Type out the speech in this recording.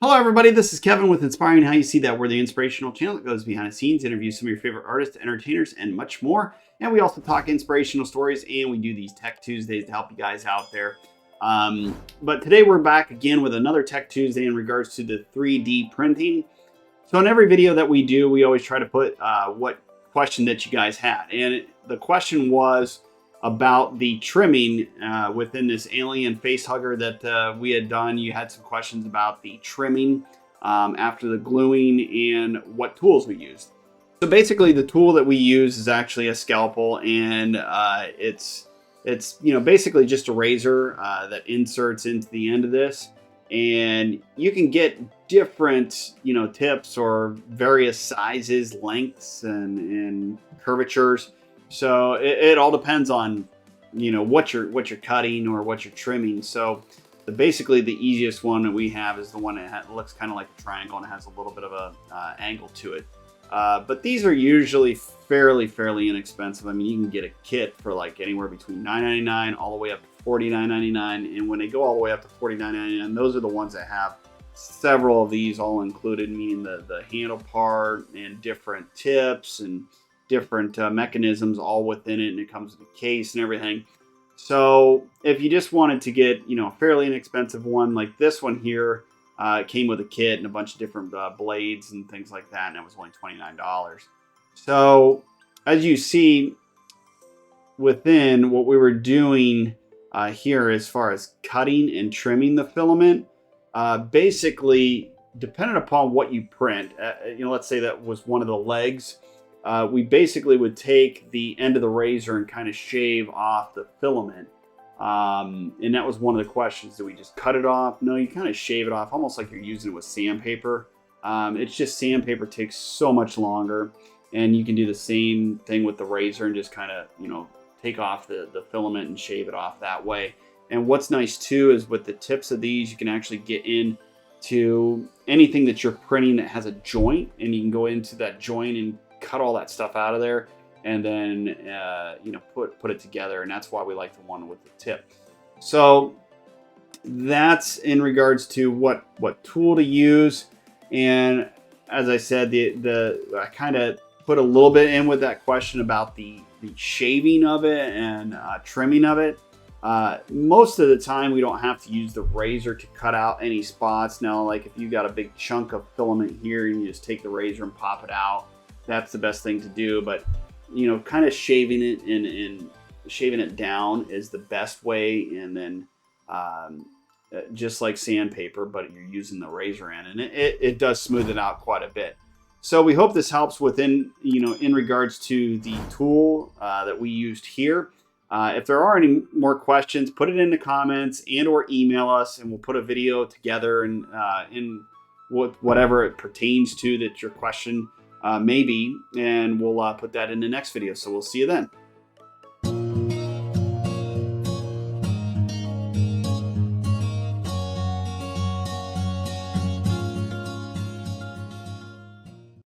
Hello, everybody. This is Kevin with Inspiring How You See That. We're the inspirational channel that goes behind the scenes, interviews some of your favorite artists, entertainers, and much more. And we also talk inspirational stories, and we do these Tech Tuesdays to help you guys out there. But today we're back again with another Tech Tuesday in regards to the 3D printing. So in every video that we do, we always try to put what question that you guys had. And the question was about the trimming within this alien face hugger that we had done. You had some questions about the trimming after the gluing and what tools we used. So basically the tool that we use is actually a scalpel, and it's basically just a razor that inserts into the end of this. And you can get different tips or various sizes, lengths, and curvatures. So it all depends on what you're cutting or what you're trimming. So basically the easiest one that we have is the one that looks kind of like a triangle and has a little bit of a angle to it. But these are usually fairly inexpensive. I mean, you can get a kit for like anywhere between $9.99 all the way up to $49.99. And when they go all the way up to $49.99, those are the ones that have several of these all included, meaning the handle part and different tips and different mechanisms all within it, and it comes with a case and everything. So if you just wanted to get a fairly inexpensive one like this one here, it came with a kit and a bunch of different blades and things like that, and it was only $29. So as you see within what we were doing here as far as cutting and trimming the filament, basically depending upon what you print, let's say that was one of the legs, we basically would take the end of the razor and kind of shave off the filament. And that was one of the questions. Do we just cut it off? No, you kind of shave it off, almost like you're using it with sandpaper. It's just sandpaper takes so much longer, and you can do the same thing with the razor and just kind of, take off the filament and shave it off that way. And what's nice too is with the tips of these, you can actually get in to anything that you're printing that has a joint, and you can go into that joint and cut all that stuff out of there, and then put it together. And that's why we like the one with the tip. So that's in regards to what tool to use. And as I said, I kind of put a little bit in with that question about the shaving of it and trimming of it. Most of the time we don't have to use the razor to cut out any spots. Now, like if you got a big chunk of filament here and you just take the razor and pop it out, that's the best thing to do. But kind of shaving it and shaving it down is the best way. And then just like sandpaper, but you're using the razor end, and it does smooth it out quite a bit. So we hope this helps within in regards to the tool that we used here. If there are any more questions, put it in the comments and or email us, and we'll put a video together and in whatever it pertains to that your question maybe, and we'll put that in the next video. So we'll see you then.